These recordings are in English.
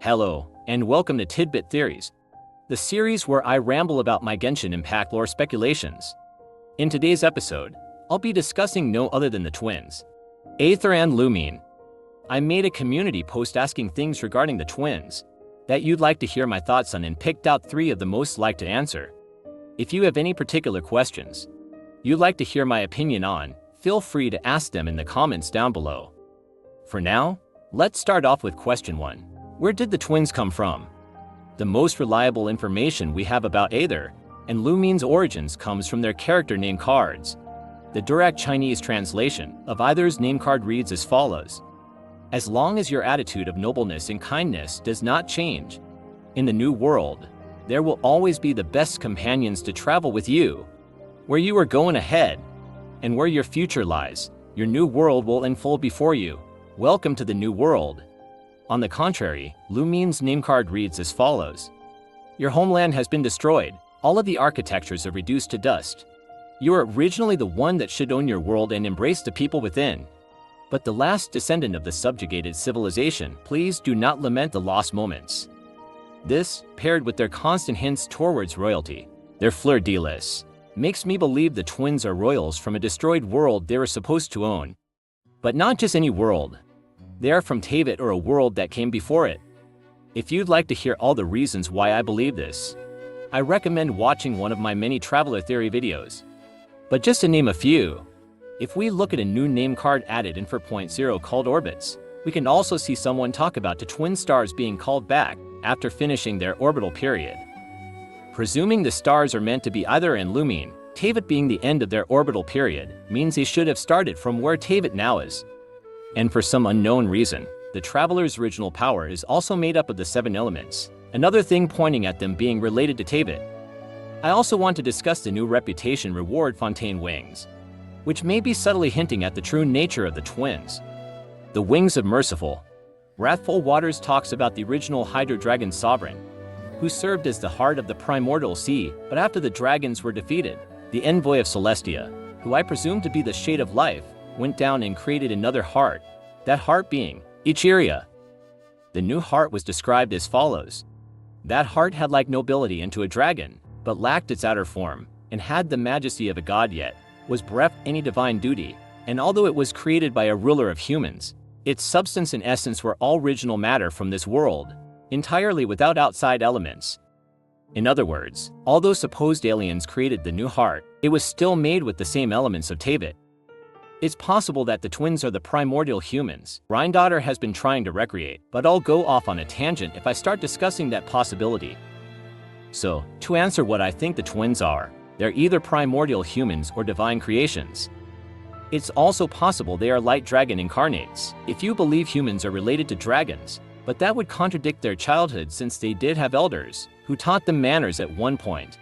Hello, and welcome to Tidbit Theories, the series where I ramble about my Genshin Impact lore speculations. In today's episode, I'll be discussing no other than the twins, Aether and Lumine. I made a community post asking things regarding the twins that you'd like to hear my thoughts on and picked out 3 of the most liked to answer. If you have any particular questions you'd like to hear my opinion on, feel free to ask them in the comments down below. For now, let's start off with question 1. Where did the twins come from? The most reliable information we have about Aether and Lumine's origins comes from their character name cards. The direct Chinese translation of either's name card reads as follows: as long as your attitude of nobleness and kindness does not change, in the new world, there will always be the best companions to travel with you. Where you are going ahead, and where your future lies, your new world will unfold before you. Welcome to the new world. On the contrary, Lumine's name card reads as follows: your homeland has been destroyed, all of the architectures are reduced to dust. You are originally the one that should own your world and embrace the people within. But the last descendant of the subjugated civilization, please do not lament the lost moments. This, paired with their constant hints towards royalty, their fleur-de-lis, makes me believe the twins are royals from a destroyed world they were supposed to own. But not just any world. They are from Teyvat, or a world that came before it. If you'd like to hear all the reasons why I believe this, I recommend watching one of my many traveler theory videos. But just to name a few, if we look at a new name card added in 4.0 called orbits, we can also see someone talk about the twin stars being called back after finishing their orbital period. Presuming the stars are meant to be Aether and Lumine, Teyvat being the end of their orbital period means they should have started from where Teyvat now is. And for some unknown reason, the traveler's original power is also made up of the 7 elements, another thing pointing at them being related to Teyvat. I also want to discuss the new reputation reward Fontaine wings, which may be subtly hinting at the true nature of the twins. The Wings of Merciful. Wrathful Waters talks about the original Hydra Dragon Sovereign, who served as the heart of the primordial sea, but after the dragons were defeated, the Envoy of Celestia, who I presume to be the Shade of Life, went down and created another heart, that heart being Ichiria. The new heart was described as follows: that heart had like nobility into a dragon, but lacked its outer form, and had the majesty of a god, yet was bereft any divine duty, and although it was created by a ruler of humans, its substance and essence were all original matter from this world, entirely without outside elements. In other words, although supposed aliens created the new heart, it was still made with the same elements of Teyvat. It's possible that the twins are the primordial humans Rhindaughter has been trying to recreate, but I'll go off on a tangent if I start discussing that possibility. So, to answer what I think the twins are, they're either primordial humans or divine creations. It's also possible they are light dragon incarnates, if you believe humans are related to dragons, but that would contradict their childhood since they did have elders who taught them manners at one point.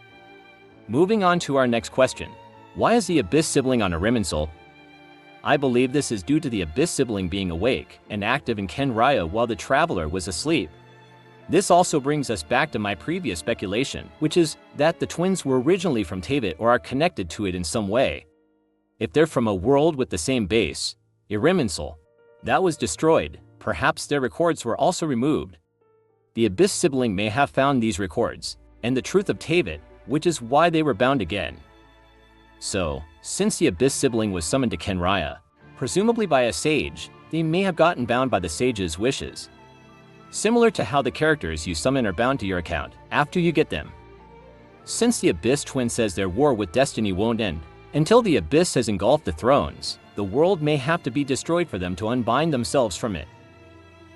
Moving on to our next question. Why is the Abyss sibling on Iriminsul? I believe this is due to the Abyss sibling being awake and active in Kenraya while the traveler was asleep. This also brings us back to my previous speculation, which is that the twins were originally from Teyvat or are connected to it in some way. If they're from a world with the same base, Iriminsul, that was destroyed, perhaps their records were also removed. The Abyss sibling may have found these records, and the truth of Teyvat, which is why they were bound again. So, since the Abyss sibling was summoned to Kenraya, presumably by a sage, they may have gotten bound by the sage's wishes. Similar to how the characters you summon are bound to your account after you get them. Since the Abyss twin says their war with destiny won't end until the Abyss has engulfed the thrones, the world may have to be destroyed for them to unbind themselves from it.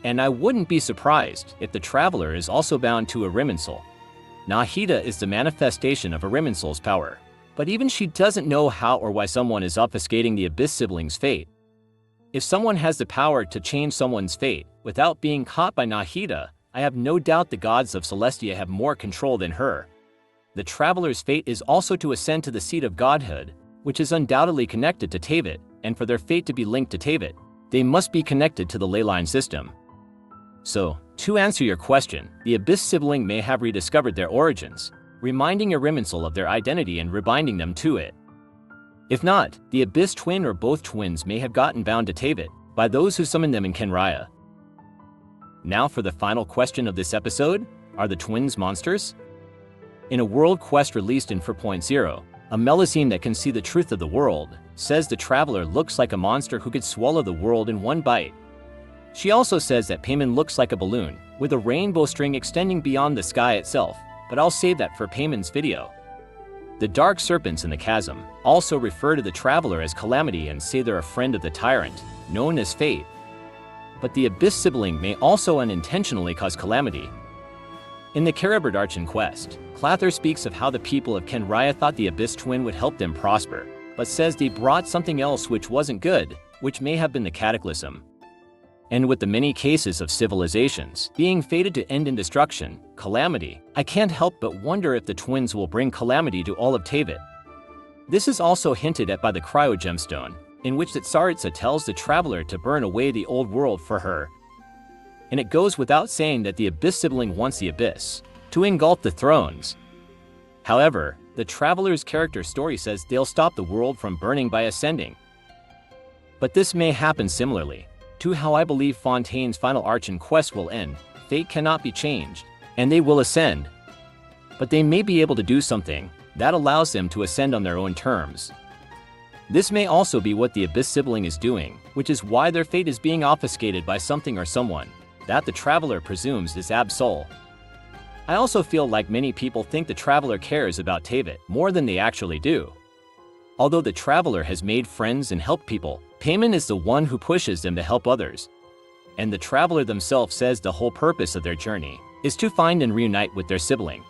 And I wouldn't be surprised if the traveler is also bound to Iriminsul. Nahida is the manifestation of Iriminsul's power, but even she doesn't know how or why someone is obfuscating the Abyss sibling's fate. If someone has the power to change someone's fate without being caught by Nahida, I have no doubt the gods of Celestia have more control than her. The traveler's fate is also to ascend to the seat of godhood, which is undoubtedly connected to Teyvat, and for their fate to be linked to Teyvat, they must be connected to the leyline system. So, to answer your question, the Abyss sibling may have rediscovered their origins, reminding Iriminsul of their identity and rebinding them to it. If not, the Abyss twin or both twins may have gotten bound to Teyvat by those who summoned them in Kenraya. Now for the final question of this episode, are the twins monsters? In a world quest released in 4.0, a Melusine that can see the truth of the world says the traveler looks like a monster who could swallow the world in one bite. She also says that Payman looks like a balloon, with a rainbow string extending beyond the sky itself, but I'll save that for Payman's video. The dark serpents in the chasm also refer to the traveler as Calamity and say they're a friend of the tyrant, known as Fate. But the Abyss sibling may also unintentionally cause calamity. In the Caribert Archon quest, Clather speaks of how the people of Kenrya thought the Abyss twin would help them prosper, but says they brought something else which wasn't good, which may have been the Cataclysm. And with the many cases of civilizations being fated to end in destruction, calamity, I can't help but wonder if the twins will bring calamity to all of Teyvat. This is also hinted at by the Cryo Gemstone, in which the Tsaritsa tells the traveler to burn away the old world for her. And it goes without saying that the Abyss sibling wants the Abyss to engulf the thrones. However, the traveler's character story says they'll stop the world from burning by ascending. But this may happen similarly to how I believe Fontaine's final Archon quest will end. Fate cannot be changed, and they will ascend. But they may be able to do something that allows them to ascend on their own terms. This may also be what the Abyss sibling is doing, which is why their fate is being obfuscated by something or someone that the traveler presumes is Absol. I also feel like many people think the traveler cares about Teyvat more than they actually do. Although the traveler has made friends and helped people, Payman is the one who pushes them to help others. And the traveler themselves says the whole purpose of their journey is to find and reunite with their sibling.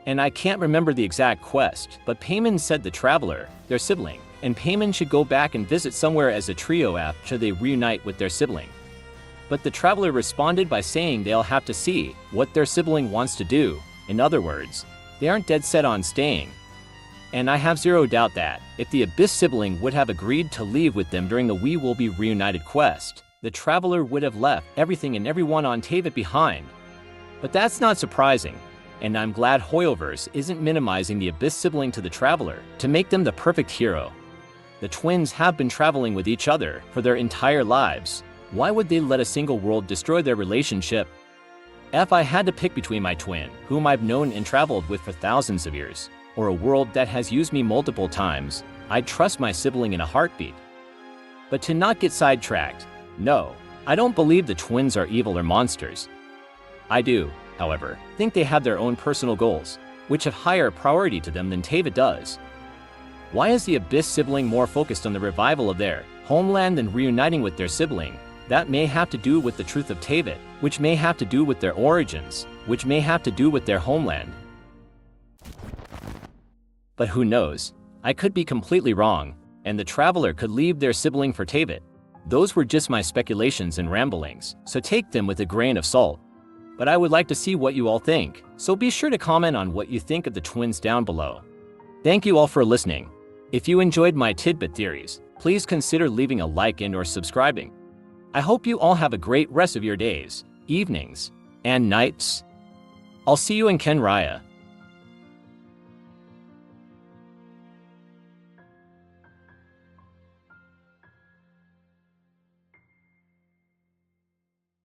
And I can't remember the exact quest, but Payman said the traveler, their sibling, and Payman should go back and visit somewhere as a trio after they reunite with their sibling. But the traveler responded by saying they'll have to see what their sibling wants to do. In other words, they aren't dead set on staying. And I have zero doubt that, if the Abyss sibling would have agreed to leave with them during the We Will Be Reunited quest, the traveler would have left everything and everyone on Teyvat behind. But that's not surprising, and I'm glad Hoyoverse isn't minimizing the Abyss sibling to the traveler to make them the perfect hero. The twins have been traveling with each other for their entire lives. Why would they let a single world destroy their relationship? If I had to pick between my twin, whom I've known and traveled with for thousands of years, or a world that has used me multiple times, I'd trust my sibling in a heartbeat. But to not get sidetracked, no, I don't believe the twins are evil or monsters. I do, however, think they have their own personal goals, which have higher priority to them than Teyvat does. Why is the Abyss sibling more focused on the revival of their homeland than reuniting with their sibling? That may have to do with the truth of Teyvat, which may have to do with their origins, which may have to do with their homeland. But who knows? I could be completely wrong, and the traveler could leave their sibling for Teyvat. Those were just my speculations and ramblings, so take them with a grain of salt. But I would like to see what you all think, so be sure to comment on what you think of the twins down below. Thank you all for listening. If you enjoyed my tidbit theories, please consider leaving a like and or subscribing. I hope you all have a great rest of your days, evenings, and nights. I'll see you in Kenrya.